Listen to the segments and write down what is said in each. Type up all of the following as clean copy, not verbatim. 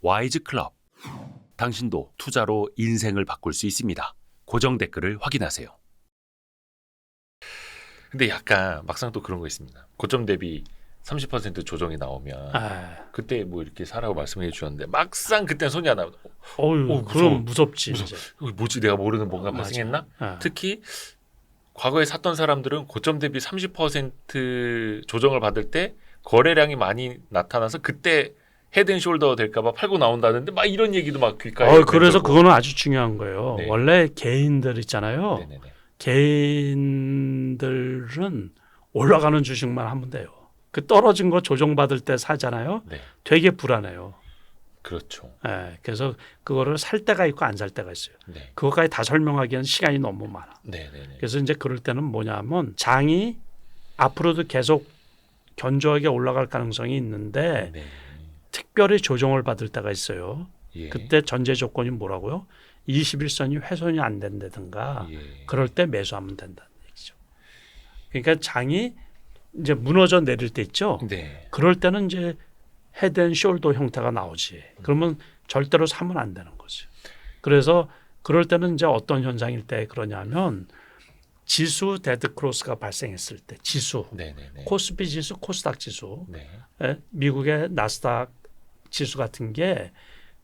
와이즈 클럽. 당신도 투자로 인생을 바꿀 수 있습니다. 고정 댓글을 확인하세요. 근데 약간 막상 또 그런 거 있습니다. 고점 대비 30% 조정이 나오면 그때 뭐 이렇게 사라고 말씀해 주셨는데 막상 그때는 손이 안 나와. 그럼 무섭지. 뭐지 내가 모르는 뭔가 발생했나? 특히 과거에 샀던 사람들은 고점 대비 30% 조정을 받을 때 거래량이 많이 나타나서 그때 헤드앤숄더 될까봐 팔고 나온다는데 막 이런 얘기도 막 귓가에. 그래서 그거는 아주 중요한 거예요. 네. 원래 개인들 있잖아요. 네네네. 개인들은 올라가는 주식만 하면 돼요. 그 떨어진 거 조정받을 때 사잖아요. 네. 되게 불안해요. 그렇죠. 그래서 그거를 살 때가 있고 안 살 때가 있어요. 네. 그것까지 다 설명하기에는 시간이 너무 많아. 네네네. 그래서 이제 그럴 때는 뭐냐면 장이 앞으로도 계속 견조하게 올라갈 가능성이 있는데 네. 특별히 조정을 받을 때가 있어요. 예. 그때 전제 조건이 뭐라고요? 21선이 훼손이 안 된다든가 예. 그럴 때 매수하면 된다는 얘기죠. 그러니까 장이 이제 무너져 내릴 때 있죠. 네. 그럴 때는 이제 헤드앤숄더 형태가 나오지. 그러면 절대로 사면 안 되는 거죠. 그래서 그럴 때는 이제 어떤 현상일 때 그러냐면 지수 데드 크로스가 발생했을 때 지수 네네네. 코스피 지수 코스닥 지수 네. 미국의 나스닥 지수 같은 게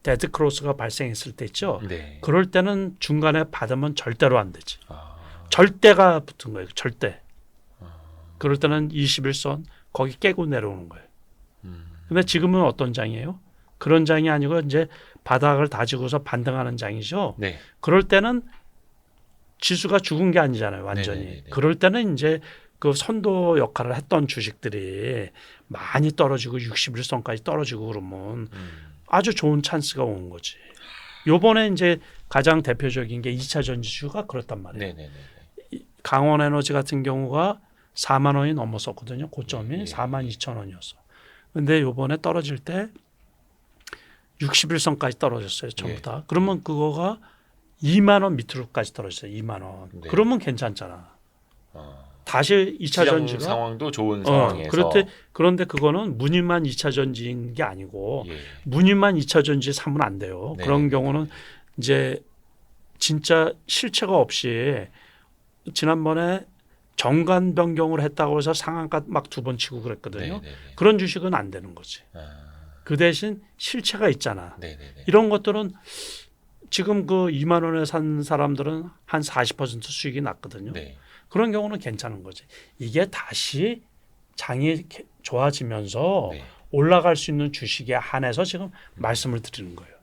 데드 크로스가 발생했을 때 있죠. 네. 그럴 때는 중간에 받으면 절대로 안 되지. 아. 절대가 붙은 거예요. 절대. 그럴 때는 21선 거기 깨고 내려오는 거예요. 근데 지금은 어떤 장이에요? 그런 장이 아니고 이제 바닥을 다지고서 반등하는 장이죠. 네. 그럴 때는 지수가 죽은 게 아니잖아요. 완전히. 네네네네. 그럴 때는 이제 그 선도 역할을 했던 주식들이 많이 떨어지고 61선까지 떨어지고 그러면 아주 좋은 찬스가 온 거지. 요번에 이제 가장 대표적인 게 2차 전지주가 그렇단 말이에요. 네네네. 강원에너지 같은 경우가 4만 원이 넘었었거든요. 고점이 예. 4만 2천 원이었어. 근데 요번에 떨어질 때 61선까지 떨어졌어요. 전부 다. 그러면 그거가 2만 원 밑으로까지 떨어졌어요. 2만 원. 네. 그러면 괜찮잖아. 다시 2차 시장 전지가 상황도 좋은 상황에서. 그런데 그거는 무늬만 2차 전지인 게 아니고 예. 무늬만 2차 전지 사면 안 돼요. 네. 그런 경우는 이제 진짜 실체가 없이 지난번에 정관 변경을 했다고 해서 상한가 막 2번 치고 그랬거든요. 네네네. 그런 주식은 안 되는 거지. 아. 그 대신 실체가 있잖아. 네네네. 이런 것들은 지금 그 2만 원에 산 사람들은 한 40% 수익이 났거든요. 네. 그런 경우는 괜찮은 거지. 이게 다시 장이 좋아지면서 네. 올라갈 수 있는 주식에 한해서 지금 말씀을 드리는 거예요.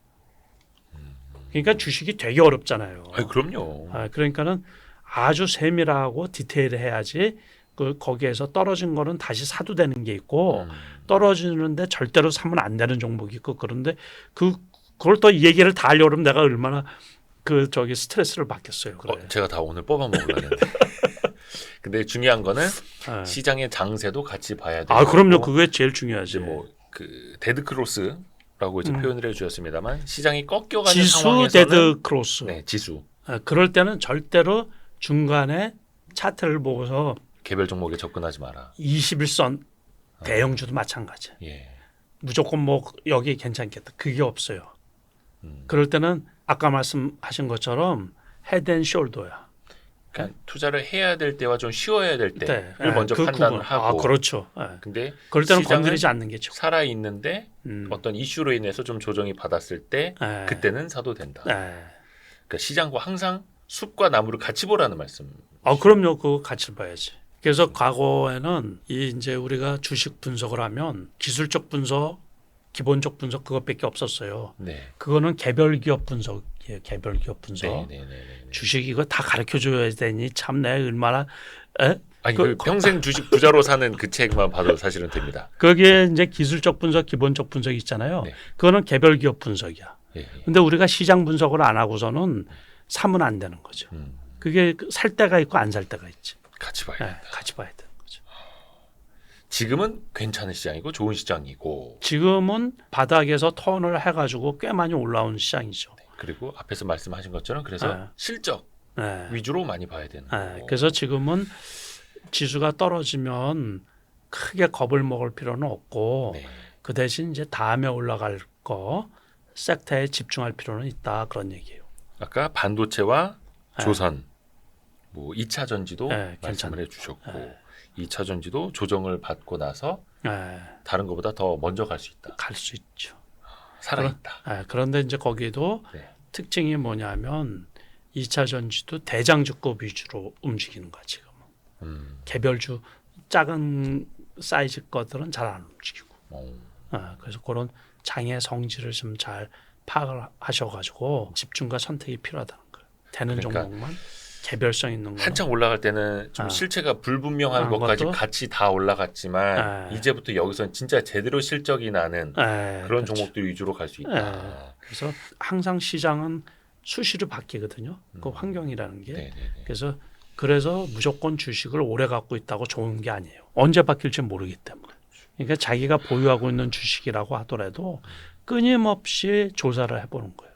그러니까 주식이 되게 어렵잖아요. 그럼요. 그러니까는 아주 세밀하고 디테일해야지 그 거기에서 떨어진 거는 다시 사도 되는 게 있고 떨어지는데 절대로 사면 안 되는 종목이 있고 그런데 그걸 또 얘기를 다 하려고 그러면 내가 얼마나 스트레스를 받겠어요. 그래. 제가 다 오늘 뽑아 먹으려고 했는데. 근데 중요한 거는 시장의 장세도 같이 봐야 돼요. 그럼요. 그게 제일 중요하지. 그 데드 크로스라고 이제 표현을 해주셨습니다만 시장이 꺾여가는 지수 상황에서는 데드 크로스. 네, 지수. 그럴 때는 절대로 중간에 차트를 보고서 개별 종목에 접근하지 마라. 21선 대형주도 마찬가지. 예. 무조건 뭐 여기 괜찮겠다. 그게 없어요. 그럴 때는 아까 말씀하신 것처럼 헤드앤숄더야. 그러니까 투자를 해야 될 때와 좀 쉬어야 될 때를 먼저 그 판단을 구분. 하고. 그렇죠. 근데 그럴 때는 시장은 건드리지 않는 게 좋죠. 살아 있는데 어떤 이슈로 인해서 좀 조정이 받았을 때 그때는 사도 된다. 그러니까 시장과 항상 숲과 나무를 같이 보라는 말씀. 그럼요. 그거 같이 봐야지. 그래서 과거에는 이제 우리가 주식 분석을 하면 기술적 분석, 기본적 분석 그것밖에 없었어요. 네. 그거는 개별 기업 분석이에요. 개별 기업 분석. 네. 주식 이거 다 가르쳐 줘야 되니 참 내가 얼마나 평생 주식 부자로 사는 그 책만 봐도 사실은 됩니다. 거기에 이제 기술적 분석, 기본적 분석이 있잖아요. 네. 그거는 개별 기업 분석이야. 예. 근데 우리가 시장 분석을 안 하고서는 사면 안 되는 거죠. 그게 살 때가 있고 안 살 때가 있지. 같이 봐야 된다. 같이 봐야 되는 거죠. 지금은 괜찮은 시장이고 좋은 시장이고. 지금은 바닥에서 턴을 해가지고 꽤 많이 올라온 시장이죠. 그리고 앞에서 말씀하신 것처럼 그래서 실적 위주로 많이 봐야 되는 거고. 그래서 지금은 지수가 떨어지면 크게 겁을 먹을 필요는 없고 그 대신 이제 다음에 올라갈 거 섹터에 집중할 필요는 있다 그런 얘기예요. 아까 반도체와 네. 조선, 뭐 2차 전지도 네, 말씀을 해주셨고 네. 2차 전지도 조정을 받고 나서 다른 것보다 더 먼저 갈 수 있다. 갈 수 있죠. 살아있다. 그런데 이제 거기도 네. 특징이 뭐냐면 2차 전지도 대장주급 위주로 움직이는 거야 지금. 개별주 작은 사이즈 것들은 잘 안 움직이고. 그래서 그런 장의 성질을 좀 잘 파악을 하셔가지고 집중과 선택이 필요하다는 거예요. 되는 그러니까 종목만 개별성 있는 거. 한창 올라갈 때는 좀 실체가 불분명한 것까지 것도? 같이 다 올라갔지만 이제부터 여기서는 진짜 제대로 실적이 나는 그런 그렇죠. 종목들 위주로 갈 수 있다. 그래서 항상 시장은 수시로 바뀌거든요. 그 환경이라는 게. 네네네. 그래서 무조건 주식을 오래 갖고 있다고 좋은 게 아니에요. 언제 바뀔지 모르기 때문에. 그러니까 자기가 보유하고 있는 주식이라고 하더라도 끊임없이 조사를 해보는 거예요.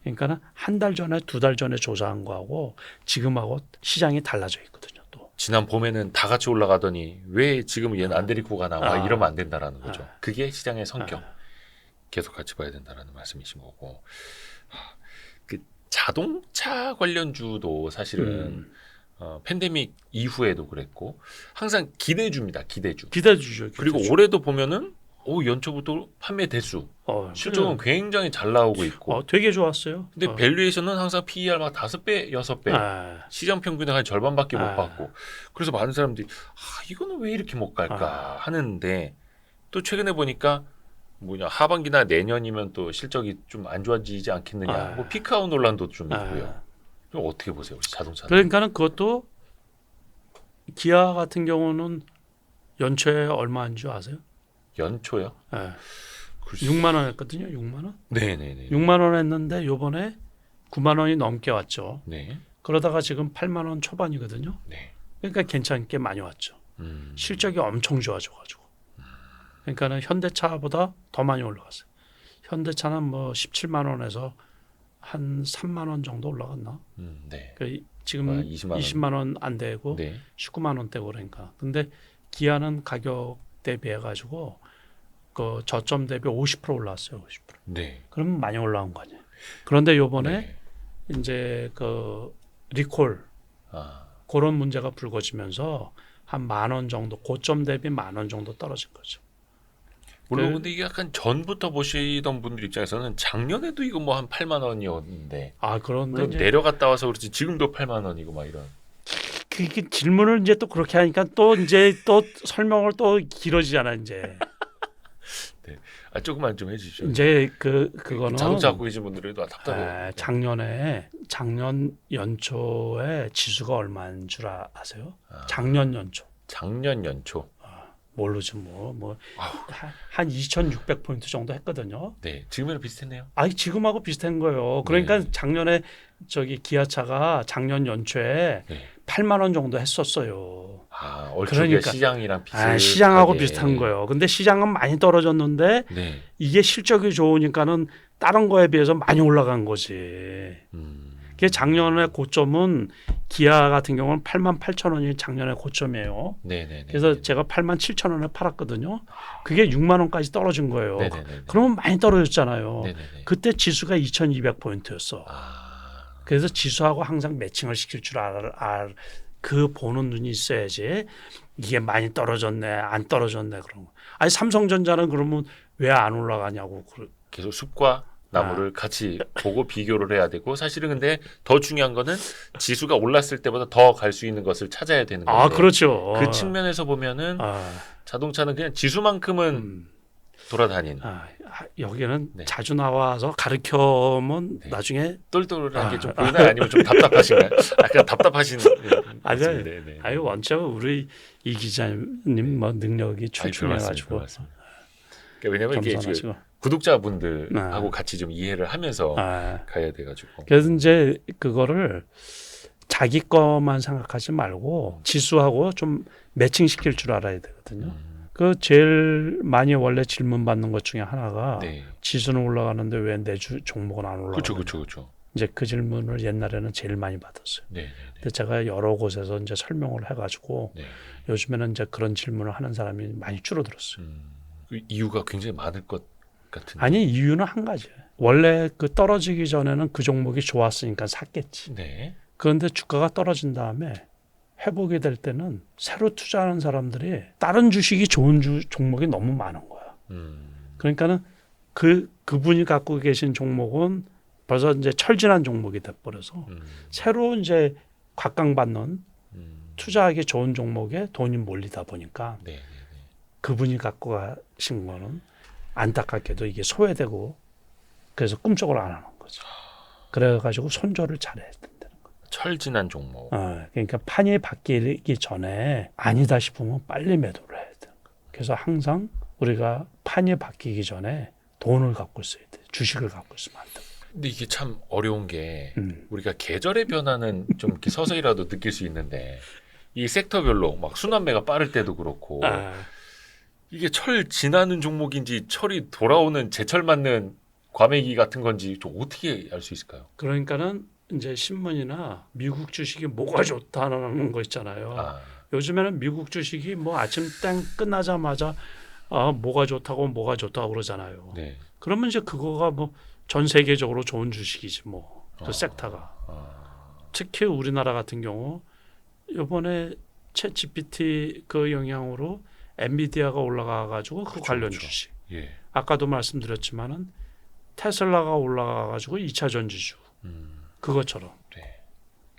그러니까 한 달 전에, 두 달 전에 조사한 거하고 지금하고 시장이 달라져 있거든요. 또. 지난 봄에는 다 같이 올라가더니 왜 지금 얘는 안 데리고 가나 이러면 안 된다라는 거죠. 그게 시장의 성격. 계속 같이 봐야 된다라는 말씀이신 거고. 그 자동차 관련주도 사실은 팬데믹 이후에도 그랬고 항상 기대주입니다. 기대주. 기대주죠. 그리고 올해도 보면은 연초부터 판매 대수 실적은 굉장히 잘 나오고 있고 되게 좋았어요. 근데 밸류에이션은 항상 PER 막 5배, 6배 시장 평균의 한 절반밖에 못 받고 그래서 많은 사람들이 이거는 왜 이렇게 못 갈까 하는데 또 최근에 보니까 하반기나 내년이면 또 실적이 좀 안 좋아지지 않겠느냐 뭐 피크아웃 논란도 좀 있고요. 좀 어떻게 보세요? 자동차. 그러니까는 그것도 기아 같은 경우는 연초에 얼마인 줄 아세요? 연초요? 네. 6만 원 했거든요. 6만 원. 네네네. 6만 원 했는데 요번에 9만 원이 넘게 왔죠. 네. 그러다가 지금 8만 원 초반이거든요. 네. 그러니까 괜찮게 많이 왔죠. 실적이 엄청 좋아져가지고. 그러니까는 현대차보다 더 많이 올라갔어요. 현대차는 뭐 17만 원에서 한 3만 원 정도 올라갔나? 네. 지금 20만 원 안 되고 네. 19만 원대고 그러니까. 근데 기아는 가격 대비해 가지고 그 저점 대비 50% 올라왔어요. 50%. 네. 그러면 많이 올라온 거 아니에요. 그런데 요번에 네. 이제 그 리콜 그런 문제가 불거지면서 한 10,000원 정도 고점 대비 10,000원 정도 떨어진 거죠. 물론 근데 이게 약간 전부터 보시던 분들 입장에서는 작년에도 이거 뭐 한 8만 원이었는데 그런데 물론 이제 내려갔다 와서 그렇지 지금도 8만 원이고 막 이런. 그 질문을 이제 또 그렇게 하니까 또 이제 또 설명을 또 길어지잖아 이제. 네. 조금만 좀 해주시죠. 이제 그거는 자동차 갖고 계신 분들은 답답해요. 작년 연초에 지수가 얼마인 줄 아세요? 작년 연초. 작년 연초. 모르죠 한 2,600포인트 정도 했거든요. 네, 지금이랑 비슷했네요. 지금하고 비슷한 거예요. 그러니까 네. 작년에 기아차가 작년 연초에 8만 원 정도 했었어요. 얼추 그러니까 시장이랑 비슷하게. 시장하고 비슷한 거예요. 근데 시장은 많이 떨어졌는데 네. 이게 실적이 좋으니까는 다른 거에 비해서 많이 올라간 거지. 그게 작년에 고점은 기아 같은 경우는 88,000원이 작년에 고점이에요. 네네네. 그래서 제가 87,000원에 팔았거든요. 그게 6만 원까지 떨어진 거예요. 네네네. 그러면 많이 떨어졌잖아요. 네네네. 그때 지수가 2,200포인트였어. 그래서 지수하고 항상 매칭을 시킬 줄 그 보는 눈이 있어야지 이게 많이 떨어졌네 안 떨어졌네 그런 거. 삼성전자는 그러면 왜 안 올라가냐고. 계속 숲과 나무를 같이 보고 비교를 해야 되고 사실은 근데 더 중요한 거는 지수가 올랐을 때보다 더 갈 수 있는 것을 찾아야 되는 건데 그렇죠. 그 측면에서 보면은 자동차는 그냥 지수만큼은 돌아다닌 여기는 자주 나와서 가르쳐면 나중에 똘똘한 게 좀 보이나요? 아니면 좀 답답하신가요? 약간 답답하신 아유 원체 우리 이 기자님 능력이 출중해가지고 왜냐면 이게 지금 구독자분들하고 같이 좀 이해를 하면서 가야 돼가지고. 그래서 이제 그거를 자기 것만 생각하지 말고 지수하고 좀 매칭시킬 줄 알아야 되거든요. 그 제일 많이 원래 질문 받는 것 중에 하나가 지수는 올라가는데 왜 내 종목은 안 올라가냐. 그렇죠. 이제 그 질문을 옛날에는 제일 많이 받았어요. 근데 제가 여러 곳에서 이제 설명을 해가지고 요즘에는 이제 그런 질문을 하는 사람이 많이 줄어들었어요. 그 이유가 굉장히 많을 것 같은데. 아니 이유는 한 가지예요. 원래 그 떨어지기 전에는 그 종목이 좋았으니까 샀겠지. 네. 그런데 주가가 떨어진 다음에 회복이 될 때는 새로 투자하는 사람들이 다른 주식이 좋은 종목이 너무 많은 거야. 그러니까는 그분이 갖고 계신 종목은 벌써 이제 철진한 종목이 돼버려서 새로 이제 각광받는 투자하기 좋은 종목에 돈이 몰리다 보니까 네. 그분이 갖고 가신 거는 안타깝게도 이게 소외되고 그래서 꿈쩍을 안 하는 거죠. 그래가지고 손절을 잘해야 된다는 거. 철진한 종목. 그러니까 판이 바뀌기 전에 아니다 싶으면 빨리 매도를 해야 돼. 그래서 항상 우리가 판이 바뀌기 전에 돈을 갖고 있어야 돼. 주식을 갖고 있으면 안 돼. 근데 이게 참 어려운 게 우리가 계절의 변화는 좀 이렇게 서서히라도 느낄 수 있는데 이 섹터별로 막 순환매가 빠를 때도 그렇고 이게 철 지나는 종목인지 철이 돌아오는 제철 맞는 과메기 같은 건지 좀 어떻게 알 수 있을까요? 그러니까는 이제 신문이나 미국 주식이 뭐가 좋다는 거 있잖아요. 요즘에는 미국 주식이 뭐 아침 땡 끝나자마자 뭐가 좋다고 그러잖아요. 네. 그러면 이제 그거가 뭐 전 세계적으로 좋은 주식이지 뭐 그 섹터가. 특히 우리나라 같은 경우 이번에 챗 GPT 그 영향으로 엔비디아가 올라가가지고 그 관련 주식. 예. 아까도 말씀드렸지만은 테슬라가 올라가가지고 2차 전지주 그것처럼. 네.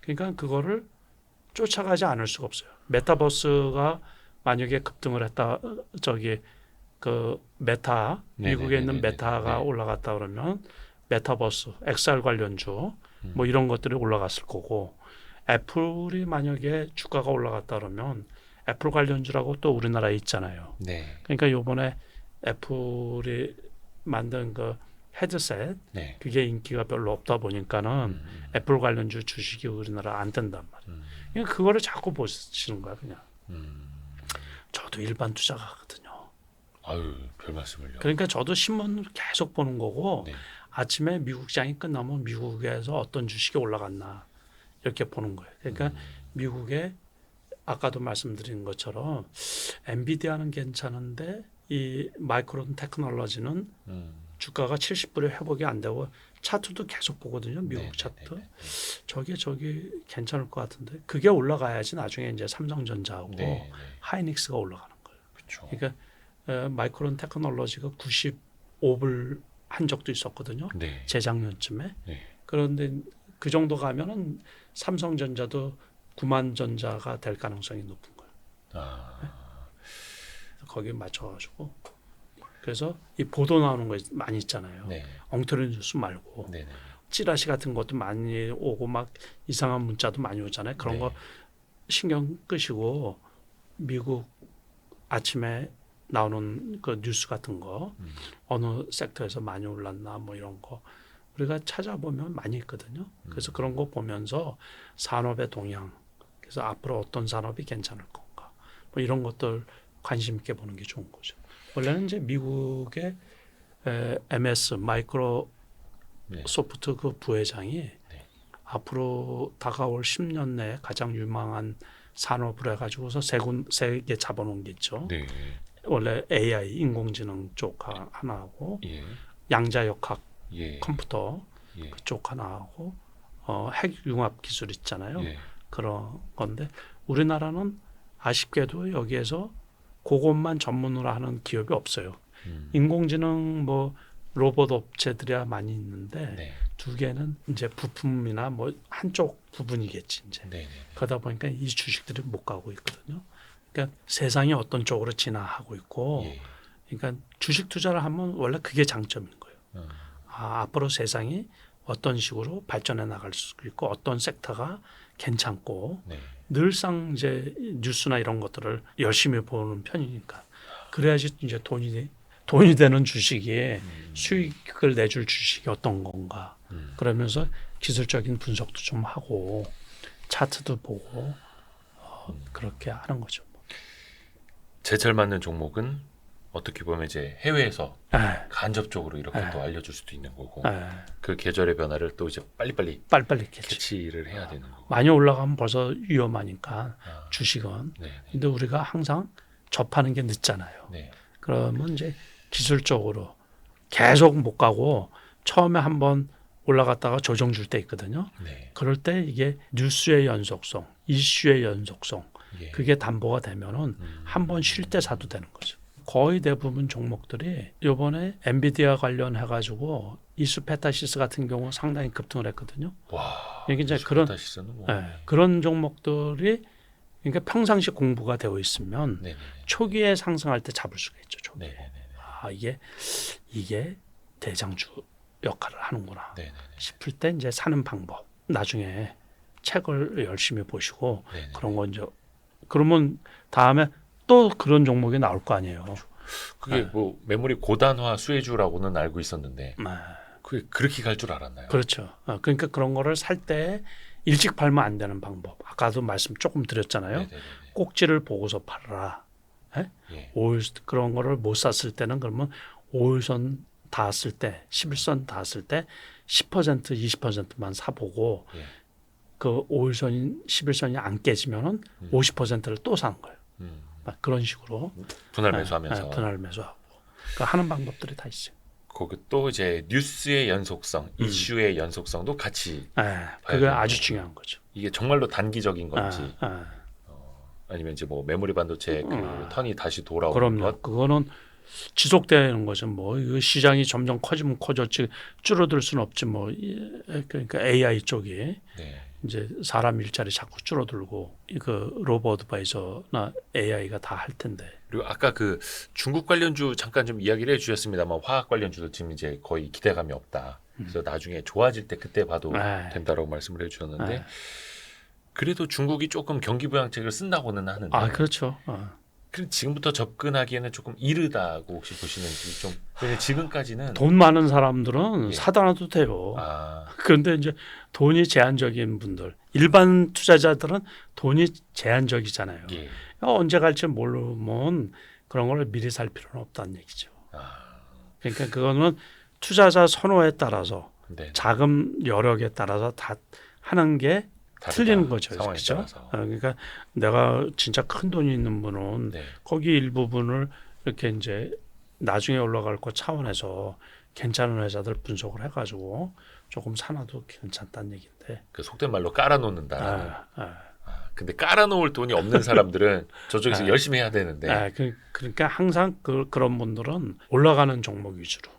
그러니까 그거를 쫓아가지 않을 수가 없어요. 메타버스가 만약에 급등을 했다, 그 메타 미국에 있는 메타가 올라갔다 그러면 메타버스, XR 관련주 뭐 이런 것들이 올라갔을 거고 애플이 만약에 주가가 올라갔다 그러면 애플 관련주라고 또 우리나라에 있잖아요. 네. 그러니까 이번에 애플이 만든 그 헤드셋 그게 인기가 별로 없다 보니까는 애플 관련주 주식이 우리나라 안 된단 말이에요. 그러니까 그거를 자꾸 보시는 거야 그냥. 저도 일반 투자가거든요. 아유, 별 말씀을요. 그러니까 저도 신문을 계속 보는 거고 네. 아침에 미국 장이 끝나면 미국에서 어떤 주식이 올라갔나 이렇게 보는 거예요. 그러니까 미국에 아까도 말씀드린 것처럼 엔비디아는 괜찮은데 이 마이크론 테크놀로지는 주가가 70불에 회복이 안 되고 차트도 계속 보거든요. 미국 차트. 저게 괜찮을 것 같은데 그게 올라가야지 나중에 이제 삼성전자하고 하이닉스가 올라가는 거예요. 그렇죠. 그러니까 마이크론 테크놀로지가 95불 한 적도 있었거든요. 재작년쯤에. 그런데 그 정도 가면은 삼성전자도 9만 전자가 될 가능성이 높은 거예요. 거기에 맞춰가지고 그래서 이 보도 나오는 거 많이 있잖아요. 엉터리 뉴스 말고 찌라시 같은 것도 많이 오고 막 이상한 문자도 많이 오잖아요. 그런 거 신경 끄시고 미국 아침에 나오는 그 뉴스 같은 거 어느 섹터에서 많이 올랐나 뭐 이런 거 우리가 찾아보면 많이 있거든요. 그래서 그런 거 보면서 산업의 동향 그래서 앞으로 어떤 산업이 괜찮을 건가 뭐 이런 것들 관심 있게 보는 게 좋은 거죠. 원래는 이제 미국의 MS 마이크로 소프트 그 부회장이 앞으로 다가올 10년 내에 가장 유망한 산업을 해가지고서 세 개 잡아놓은 게 있죠. 원래 AI 인공지능 쪽 하나하고 양자역학 컴퓨터 그쪽 하나하고 핵융합 기술 있잖아요. 그런 건데 우리나라는 아쉽게도 여기에서 그것만 전문으로 하는 기업이 없어요. 인공지능 뭐 로봇 업체들이야 많이 있는데 두 개는 이제 부품이나 뭐 한쪽 부분이겠지 이제. 그러다 보니까 이 주식들이 못 가고 있거든요. 그러니까 세상이 어떤 쪽으로 진화하고 있고, 그러니까 주식 투자를 하면 원래 그게 장점인 거예요. 앞으로 세상이 어떤 식으로 발전해 나갈 수 있고 어떤 섹터가 괜찮고 늘상 이제 뉴스나 이런 것들을 열심히 보는 편이니까 그래야지 이제 돈이 되는 주식이 수익을 내줄 주식이 어떤 건가 그러면서 기술적인 분석도 좀 하고 차트도 보고 그렇게 하는 거죠. 제철 맞는 종목은 어떻게 보면 이제 해외에서 간접적으로 이렇게 또 알려줄 수도 있는 거고 그 계절의 변화를 또 이제 빨리빨리 캐치를 해야 되는 거고 많이 올라가면 벌써 위험하니까 주식은 근데 우리가 항상 접하는 게 늦잖아요. 그러면 이제 기술적으로 계속 못 가고 처음에 한번 올라갔다가 조정 줄 때 있거든요. 네. 그럴 때 이게 뉴스의 연속성, 이슈의 연속성 예. 그게 담보가 되면은 한 번 쉴 때 사도 되는 거죠. 거의 대부분 종목들이 이번에 엔비디아 관련해가지고 이수페타시스 같은 경우 상당히 급등을 했거든요. 와. 이게 이제 그런 뭐. 그런 종목들이 그러니까 평상시 공부가 되어 있으면 네네. 초기에 상승할 때 잡을 수가 있죠. 초기에. 네네네. 아 이게 대장주 역할을 하는구나 네네네. 싶을 때 이제 사는 방법. 나중에 책을 열심히 보시고 네네. 그런 거 이제 그러면 다음에 또 그런 종목이 나올 거 아니에요. 그게 뭐 메모리 고단화 수혜주라고는 알고 있었는데 네. 그게 그렇게 갈 줄 알았나요? 그렇죠. 그러니까 그런 거를 살 때 일찍 팔면 안 되는 방법. 아까도 말씀 조금 드렸잖아요. 네네네. 꼭지를 보고서 팔아라. 예. 5일 그런 거를 못 샀을 때는 그러면 5일선 닿았을 때 11선 닿았을 때 10% 20%만 사보고 예. 그 5일선인 11선이 안 깨지면은 50%를 또 사는 거예요. 막 그런 식으로 분할 매수하면서 분할 매수하고 그 하는 방법들이 다 있어요. 거기 또 이제 뉴스의 연속성, 이슈의 연속성도 같이 그게 되는 아주 거고. 중요한 거죠. 이게 정말로 단기적인 건지 아, 아니면 이제 뭐 메모리 반도체 그 턴이 다시 돌아오는 그럼요. 것. 그거는 지속되는 거죠. 뭐 이거 시장이 점점 커지면 커졌지 줄어들 수는 없지. 뭐 그러니까 AI 쪽이 네. 이제 사람 일자리 자꾸 줄어들고 그 로봇 어드바이저나 AI가 다 할 텐데. 그리고 아까 그 중국 관련주 잠깐 좀 이야기를 해주셨습니다만 화학 관련주도 지금 이제 거의 기대감이 없다. 그래서 나중에 좋아질 때 그때 봐도 된다라고 말씀을 해주셨는데 그래도 중국이 조금 경기 부양책을 쓴다고는 하는데. 아 그렇죠. 그럼 지금부터 접근하기에는 조금 이르다고 혹시 보시는지 좀. 왜냐면 지금까지는 돈 많은 사람들은 예. 사다놔도 돼요. 아, 그런데 이제 돈이 제한적인 분들, 일반 투자자들은 돈이 제한적이잖아요. 예. 언제 갈지 모르면 그런 걸 미리 살 필요는 없다는 얘기죠. 아, 그러니까 그거는 투자자 선호에 따라서 네. 자금 여력에 따라서 다 하는 게 다르다. 틀리는 거죠. 상황에 그렇죠? 따라서. 그러니까 내가 진짜 큰 돈이 있는 분은 네. 거기 일부분을 이렇게 이제 나중에 올라갈 거 차원에서 괜찮은 회사들 분석을 해가지고 조금 사놔도 괜찮다는 얘기인데. 그 속된 말로 깔아놓는다. 아, 근데 깔아놓을 돈이 없는 사람들은 저쪽에서 열심히 해야 되는데. 그러니까 항상 그런 분들은 올라가는 종목 위주로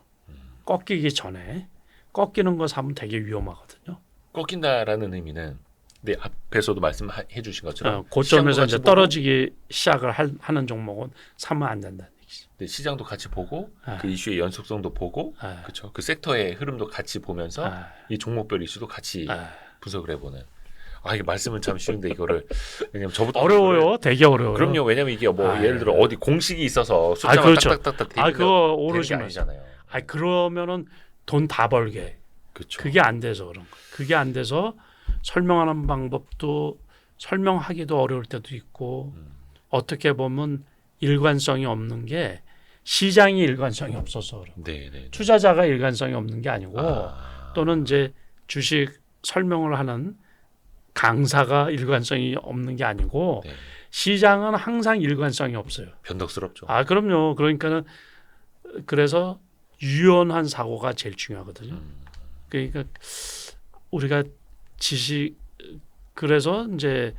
꺾이기 전에 꺾이는 거 사면 되게 위험하거든요. 꺾인다라는 의미는 네 앞에서도 말씀해 주신 것처럼 고점에서 이제 시장도 같이 떨어지기 시작을 하는 종목은 사면 안 된다는 얘기죠. 보고, 네, 시장도 같이 보고 그 이슈의 연속성도 보고 그렇죠. 그 섹터의 흐름도 같이 보면서 이 종목별 이슈도 같이 분석을 해보는. 아 이게 말씀은 참 쉬운데 이거를 왜냐면 저부터 어려워요. 되게 어려워요. 그럼요. 왜냐면 이게 뭐 예를 들어 어디 공식이 있어서 숫자만 그렇죠. 딱딱딱딱 그거 되는 게 오르지만 아니잖아요. 그러면은 돈 다 벌게. 그렇죠. 그게 안 돼서 그런 거예요. 그게 안 돼서 설명하는 방법도 설명하기도 어려울 때도 있고 어떻게 보면 일관성이 없는 게 시장이 일관성이 없어서 그런 거예요. 네. 투자자가 일관성이 없는 게 아니고 또는 이제 주식 설명을 하는 강사가 일관성이 없는 게 아니고 네. 시장은 항상 일관성이 없어요. 변덕스럽죠. 그럼요. 그러니까는 그래서 유연한 사고가 제일 중요하거든요. 그러니까 우리가 지식 그래서 이제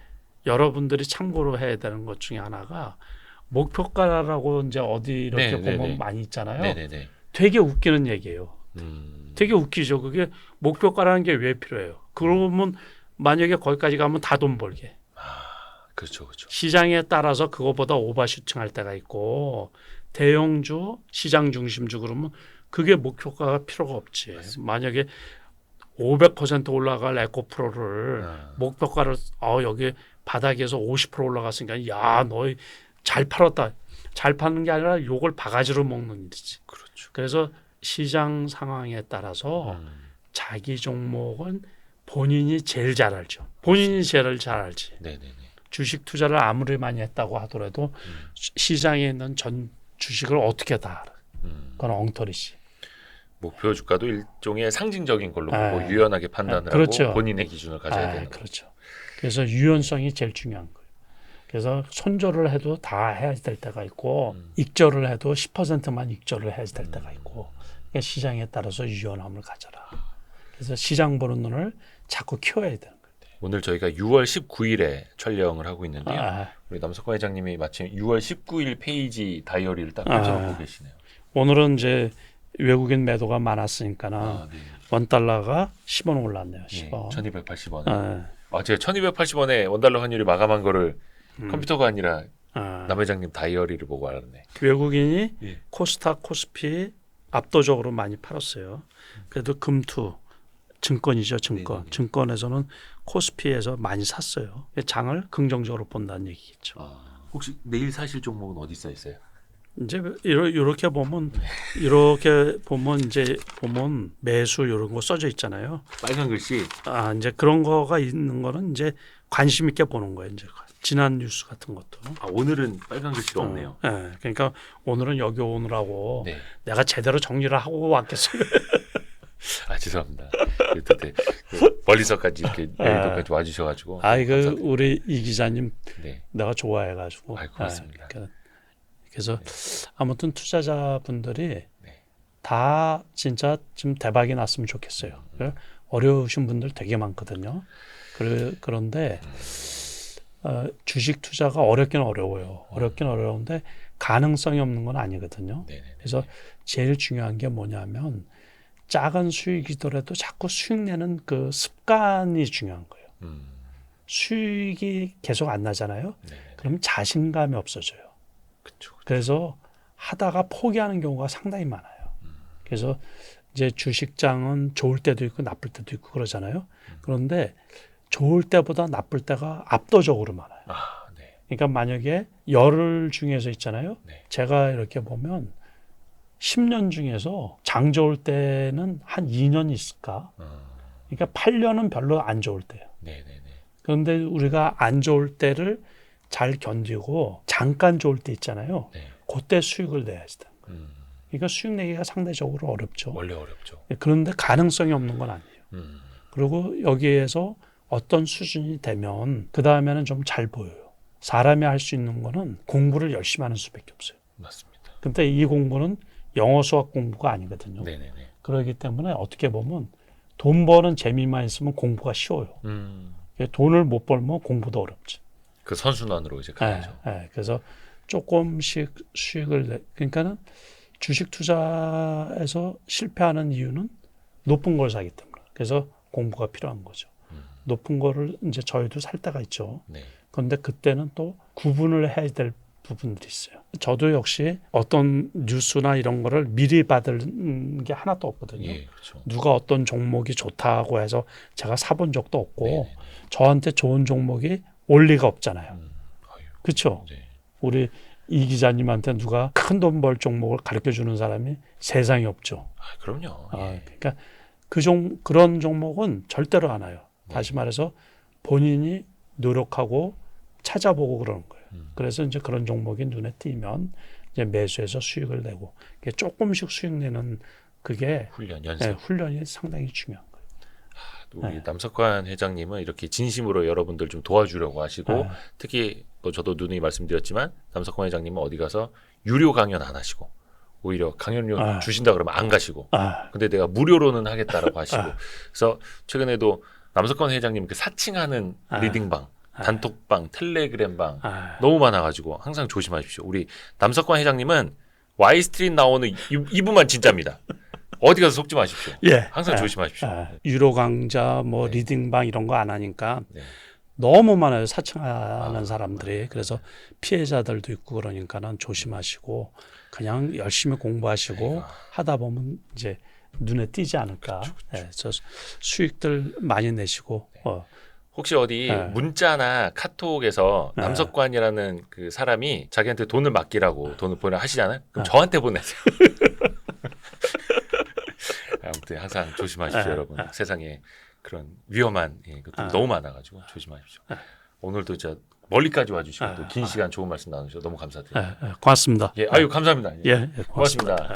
여러분들이 참고로 해야 되는 것 중에 하나가 목표가라고 이제 어디 이렇게 보면 많이 있잖아요. 네네네. 되게 웃기는 얘기예요. 되게 웃기죠. 그게 목표가라는 게 왜 필요해요? 그러면 만약에 거기까지 가면 다 돈 벌게. 그렇죠. 시장에 따라서 그거보다 오버슈팅할 때가 있고 대형주, 시장 중심주 그러면 그게 목표가가 필요가 없지. 맞습니다. 만약에 500% 올라갈 에코프로를 목표가를 여기 바닥에서 50% 올라갔으니까 야, 너 잘 팔았다. 잘 파는 게 아니라 요걸 바가지로 먹는 일이지. 그렇죠. 그래서 시장 상황에 따라서 자기 종목은 본인이 제일 잘 알죠. 본인이 제일 잘 알지. 네네네. 주식 투자를 아무리 많이 했다고 하더라도 시장에 있는 전 주식을 어떻게 다 알아. 그건 엉터리지. 목표 주가도 일종의 상징적인 걸로 보고 유연하게 판단을 그렇죠. 하고 본인의 기준을 가져야 되는 그렇죠. 그래서 유연성이 제일 중요한 거예요. 그래서 손절을 해도 다 해야 될 때가 있고 익절을 해도 10%만 익절을 해야 될 때가 있고 그러니까 시장에 따라서 유연함을 가져라. 그래서 시장 보는 눈을 자꾸 키워야 되는 거예요. 오늘 저희가 6월 19일에 촬영을 하고 있는데요. 아, 우리 남석관 회장님이 마침 6월 19일 페이지 다이어리를 딱 펼쳐놓고 계시네요. 오늘은 이제 외국인 매도가 많았으니까나 네. 원달러가 10원 올랐네요. 예, 10원. 1280원. 아, 제가 1280원에 원달러 환율이 마감한 거를 컴퓨터가 아니라 아. 남 회장님 다이어리를 보고 알았네. 외국인이 예. 코스닥, 코스피 압도적으로 많이 팔았어요. 그래도 금투 증권이죠, 증권. 네네네. 증권에서는 코스피에서 많이 샀어요. 장을 긍정적으로 본다는 얘기겠죠. 혹시 내일 사실 종목은 어디 써 있어요? 이제 이렇게 보면 이제 보면 매수 이런 거 써져 있잖아요. 빨간 글씨. 이제 그런 거가 있는 거는 이제 관심 있게 보는 거예요. 이제 지난 뉴스 같은 것도. 오늘은 빨간 글씨가 없네요. 네, 그러니까 오늘은 여기 오느라고 네. 내가 제대로 정리를 하고 왔겠어요. 죄송합니다. 멀리서까지 이렇게 여의도까지 와주셔가지고. 이거 우리 이 기자님 네. 내가 좋아해가지고. 고맙습니다. 그래서 아무튼 투자자분들이 네. 다 진짜 좀 대박이 났으면 좋겠어요. 어려우신 분들 되게 많거든요. 그런데 주식 투자가 어렵긴 어려워요. 어렵긴 어려운데 가능성이 없는 건 아니거든요. 네네네. 그래서 제일 중요한 게 뭐냐면 작은 수익이더라도 자꾸 수익 내는 그 습관이 중요한 거예요. 수익이 계속 안 나잖아요. 네네네. 그럼 자신감이 없어져요. 그쵸. 그래서 하다가 포기하는 경우가 상당히 많아요. 그래서 이제 주식장은 좋을 때도 있고 나쁠 때도 있고 그러잖아요. 그런데 좋을 때보다 나쁠 때가 압도적으로 많아요. 네. 그러니까 만약에 열 중에서 있잖아요. 네. 제가 이렇게 보면 10년 중에서 장 좋을 때는 한 2년 있을까? 그러니까 8년은 별로 안 좋을 때예요. 네네네. 그런데 우리가 안 좋을 때를 잘 견디고 잠깐 좋을 때 있잖아요. 네. 그때 수익을 내야지. 그러니까 수익 내기가 상대적으로 어렵죠. 원래 어렵죠. 그런데 가능성이 없는 건 아니에요. 음. 그리고 여기에서 어떤 수준이 되면 그 다음에는 좀 잘 보여요. 사람이 할 수 있는 거는 공부를 열심히 하는 수밖에 없어요. 맞습니다. 근데 이 공부는 영어 수학 공부가 아니거든요. 네네네. 그렇기 때문에 어떻게 보면 돈 버는 재미만 있으면 공부가 쉬워요. 돈을 못 벌면 공부도 어렵죠. 그 선순환으로 이제 가야죠. 그래서 조금씩 수익을 그러니까는 주식 투자에서 실패하는 이유는 높은 걸 사기 때문에. 그래서 공부가 필요한 거죠. 높은 거를 이제 저희도 살 때가 있죠. 네. 그런데 그때는 또 구분을 해야 될 부분들이 있어요. 저도 역시 어떤 뉴스나 이런 거를 미리 받은 게 하나도 없거든요. 예, 그렇죠. 누가 어떤 종목이 좋다고 해서 제가 사본 적도 없고 네네네. 저한테 좋은 종목이 올 리가 없잖아요. 그렇죠? 네. 우리 이 기자님한테 누가 큰 돈 벌 종목을 가르쳐주는 사람이 세상에 없죠. 그럼요. 그러니까 그런 종목은 절대로 안 와요. 다시 말해서 본인이 노력하고 찾아보고 그러는 거예요. 그래서 이제 그런 종목이 눈에 띄면 이제 매수해서 수익을 내고 조금씩 수익 내는 그게 훈련, 연습. 훈련이 상당히 중요한 거예요. 우리 남석관 회장님은 이렇게 진심으로 여러분들 좀 도와주려고 하시고 특히 뭐 저도 누누이 말씀드렸지만 남석관 회장님은 어디 가서 유료 강연 안 하시고 오히려 강연료 주신다 그러면 안 가시고 근데 내가 무료로는 하겠다라고 하시고 그래서 최근에도 남석관 회장님 그 사칭하는 리딩방 단톡방, 텔레그램방 너무 많아가지고 항상 조심하십시오. 우리 남석관 회장님은 Y스트릿 나오는 이분만 진짜입니다. 어디 가서 속지 마십시오. 항상 조심하십시오. 유료 강좌, 리딩방 이런 거 안 하니까 너무 많아요. 사칭하는 사람들이. 그래서 피해자들도 있고 그러니까는 조심하시고 그냥 열심히 공부하시고 하다 보면 이제 눈에 띄지 않을까. 그래서 수익들 많이 내시고. 혹시 어디 문자나 카톡에서 남석관이라는 그 사람이 자기한테 돈을 맡기라고 돈을 보내 하시잖아요. 그럼 저한테 보내세요. 아무튼 항상 조심하십시오, 여러분. 세상에 그런 위험한 것들 너무 많아가지고 조심하십시오. 오늘도 진짜 멀리까지 와주시고 또 긴 시간 좋은 말씀 나누셔서 너무 감사드립니다. 고맙습니다. 감사합니다. 고맙습니다. 고맙습니다.